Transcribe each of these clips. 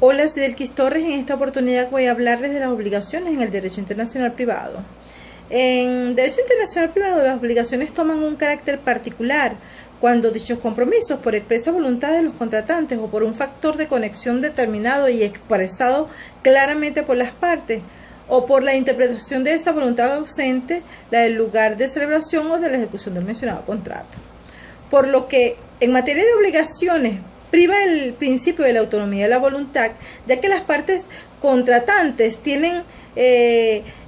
Hola, soy Delquis Torres. En esta oportunidad voy a hablarles de las obligaciones en el derecho internacional privado. En derecho internacional privado, las obligaciones toman un carácter particular cuando dichos compromisos, por expresa voluntad de los contratantes o por un factor de conexión determinado y expresado claramente por las partes, o por la interpretación de esa voluntad ausente, la del lugar de celebración o de la ejecución del mencionado contrato. Por lo que, en materia de obligaciones, priva el principio de la autonomía de la voluntad, ya que las partes contratantes tienen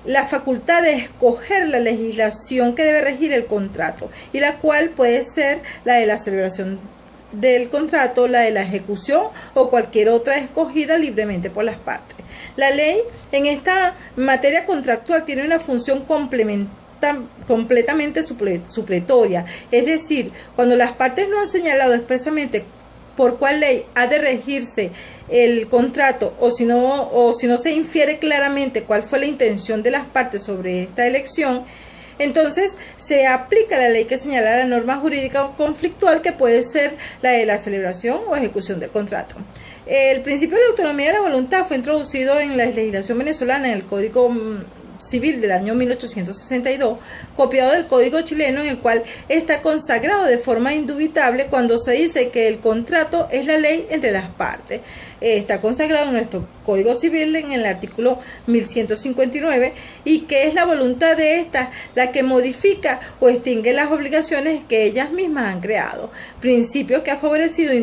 la facultad de escoger la legislación que debe regir el contrato, y la cual puede ser la de la celebración del contrato, la de la ejecución o cualquier otra escogida libremente por las partes. La ley en esta materia contractual tiene una función completamente supletoria, es decir, cuando las partes no han señalado expresamente por cuál ley ha de regirse el contrato, o si no se infiere claramente cuál fue la intención de las partes sobre esta elección, entonces se aplica la ley que señala la norma jurídica conflictual, que puede ser la de la celebración o ejecución del contrato. El principio de la autonomía de la voluntad fue introducido en la legislación venezolana, en el Código Civil del año 1862, copiado del Código chileno, en el cual está consagrado de forma indubitable cuando se dice que el contrato es la ley entre las partes. Está consagrado en nuestro Código Civil en el artículo 1159, y que es la voluntad de ésta la que modifica o extingue las obligaciones que ellas mismas han creado, principio que ha favorecido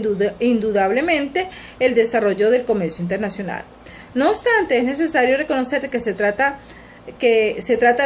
indudablemente el desarrollo del comercio internacional. No obstante, es necesario reconocer que se trata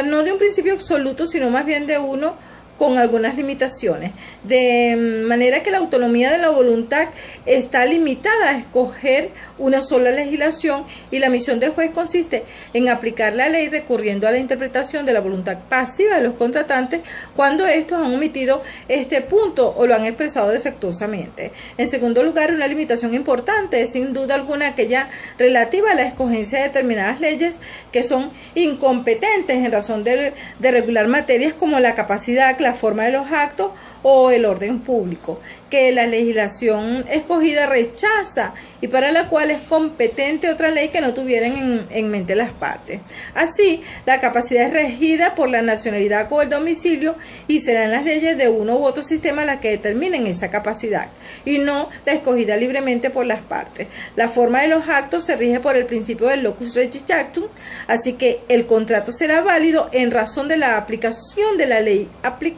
no de un principio absoluto, sino más bien de uno con algunas limitaciones, de manera que la autonomía de la voluntad está limitada a escoger una sola legislación, y la misión del juez consiste en aplicar la ley recurriendo a la interpretación de la voluntad pasiva de los contratantes cuando estos han omitido este punto o lo han expresado defectuosamente. En segundo lugar, una limitación importante es sin duda alguna aquella relativa a la escogencia de determinadas leyes que son incompetentes en razón de regular materias como la capacidad, la forma de los actos o el orden público, que la legislación escogida rechaza y para la cual es competente otra ley que no tuvieran en mente las partes. Así, la capacidad es regida por la nacionalidad o el domicilio, y serán las leyes de uno u otro sistema las que determinen esa capacidad, y no la escogida libremente por las partes. La forma de los actos se rige por el principio del locus regis actum, así que el contrato será válido en razón de la aplicación de la ley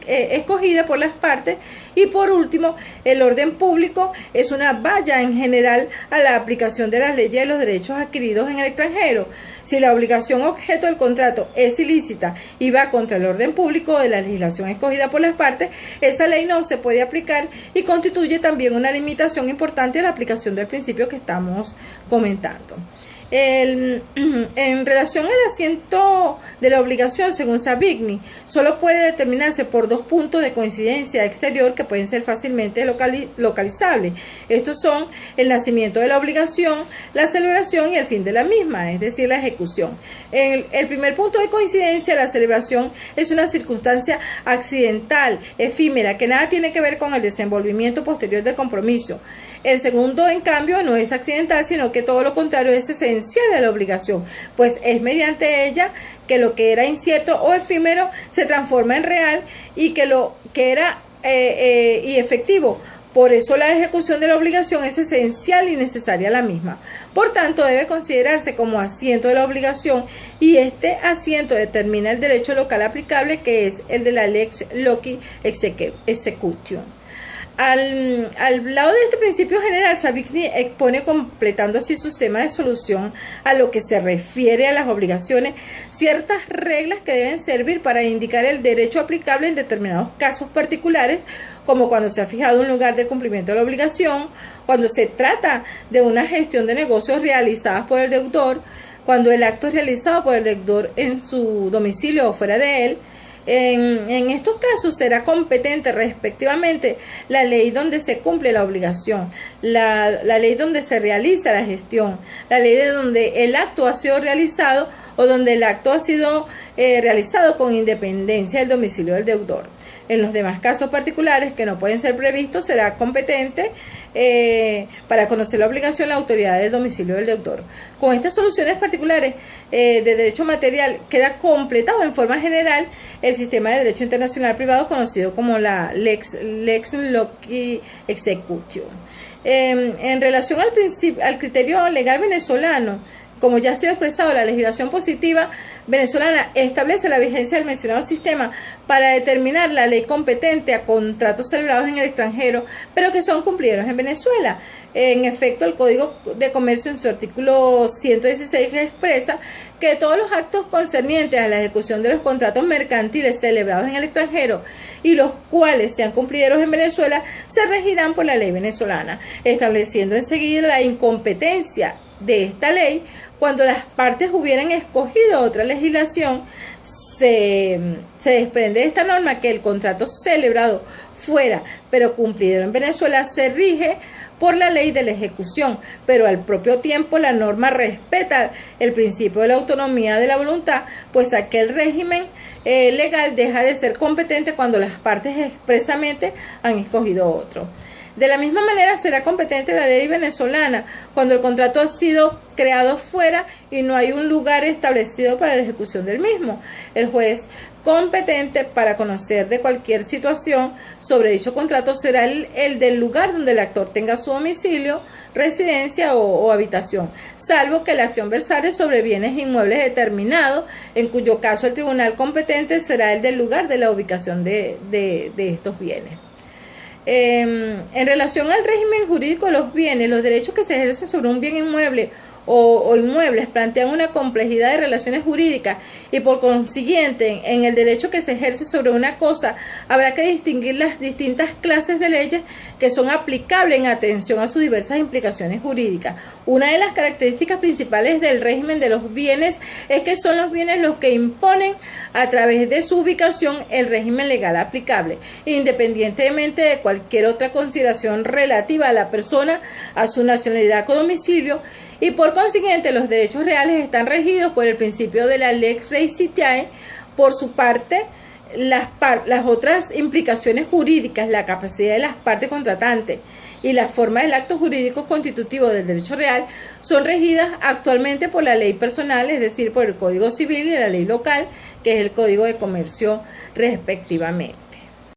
escogida por las partes. Y por último, el orden público es una valla en general a la aplicación de las leyes de los derechos adquiridos en el extranjero. Si la obligación objeto del contrato es ilícita y va contra el orden público de la legislación escogida por las partes, esa ley no se puede aplicar y constituye también una limitación importante a la aplicación del principio que estamos comentando. En relación al asiento de la obligación, según Savigny, solo puede determinarse por dos puntos de coincidencia exterior que pueden ser fácilmente localizables. Estos son el nacimiento de la obligación, la celebración y el fin de la misma, es decir, la ejecución. El primer punto de coincidencia, la celebración, es una circunstancia accidental, efímera, que nada tiene que ver con el desenvolvimiento posterior del compromiso. El segundo, en cambio, no es accidental, sino que todo lo contrario, es esencial a la obligación, pues es mediante ella que lo que era incierto o efímero se transforma en real, y que lo que era y efectivo. Por eso la ejecución de la obligación es esencial y necesaria a la misma. Por tanto, debe considerarse como asiento de la obligación, y este asiento determina el derecho local aplicable, que es el de la lex loci execution. Al lado de este principio general, Savigny expone, completando así su sistema de solución a lo que se refiere a las obligaciones, ciertas reglas que deben servir para indicar el derecho aplicable en determinados casos particulares, como cuando se ha fijado un lugar de cumplimiento de la obligación, cuando se trata de una gestión de negocios realizadas por el deudor, cuando el acto es realizado por el deudor en su domicilio o fuera de él. En estos casos será competente respectivamente la ley donde se cumple la obligación, la ley donde se realiza la gestión, la ley de donde el acto ha sido realizado o donde el acto ha sido realizado con independencia del domicilio del deudor. En los demás casos particulares que no pueden ser previstos, será competente para conocer la obligación, la autoridad del domicilio del deudor. Con estas soluciones particulares de derecho material queda completado en forma general el sistema de derecho internacional privado conocido como la Lex Loci Executio. En relación al criterio legal venezolano, como ya ha sido expresado, la legislación positiva venezolana establece la vigencia del mencionado sistema para determinar la ley competente a contratos celebrados en el extranjero, pero que son cumplidos en Venezuela. En efecto, el Código de Comercio en su artículo 116 expresa que todos los actos concernientes a la ejecución de los contratos mercantiles celebrados en el extranjero y los cuales sean cumplidos en Venezuela se regirán por la ley venezolana, estableciendo enseguida la incompetencia de esta ley cuando las partes hubieran escogido otra legislación. Se desprende de esta norma que el contrato celebrado fuera pero cumplido en Venezuela se rige por la ley de la ejecución, pero al propio tiempo la norma respeta el principio de la autonomía de la voluntad, pues aquel régimen legal deja de ser competente cuando las partes expresamente han escogido otro. De la misma manera será competente la ley venezolana cuando el contrato ha sido creado fuera y no hay un lugar establecido para la ejecución del mismo. El juez competente para conocer de cualquier situación sobre dicho contrato será el del lugar donde el actor tenga su domicilio, residencia o habitación, salvo que la acción versare sobre bienes inmuebles determinados, en cuyo caso el tribunal competente será el del lugar de la ubicación de estos bienes. En relación al régimen jurídico de los bienes, los derechos que se ejercen sobre un bien inmueble o inmuebles plantean una complejidad de relaciones jurídicas y por consiguiente en el derecho que se ejerce sobre una cosa habrá que distinguir las distintas clases de leyes que son aplicables en atención a sus diversas implicaciones jurídicas. Una de las características principales del régimen de los bienes es que son los bienes los que imponen a través de su ubicación el régimen legal aplicable, independientemente de cualquier otra consideración relativa a la persona, a su nacionalidad o domicilio, y por consiguiente los derechos reales están regidos por el principio de la lex rei citiae. Por su parte, las otras implicaciones jurídicas, la capacidad de las partes contratantes y la forma del acto jurídico constitutivo del derecho real son regidas actualmente por la ley personal, es decir, por el Código Civil y la ley local, que es el Código de Comercio respectivamente.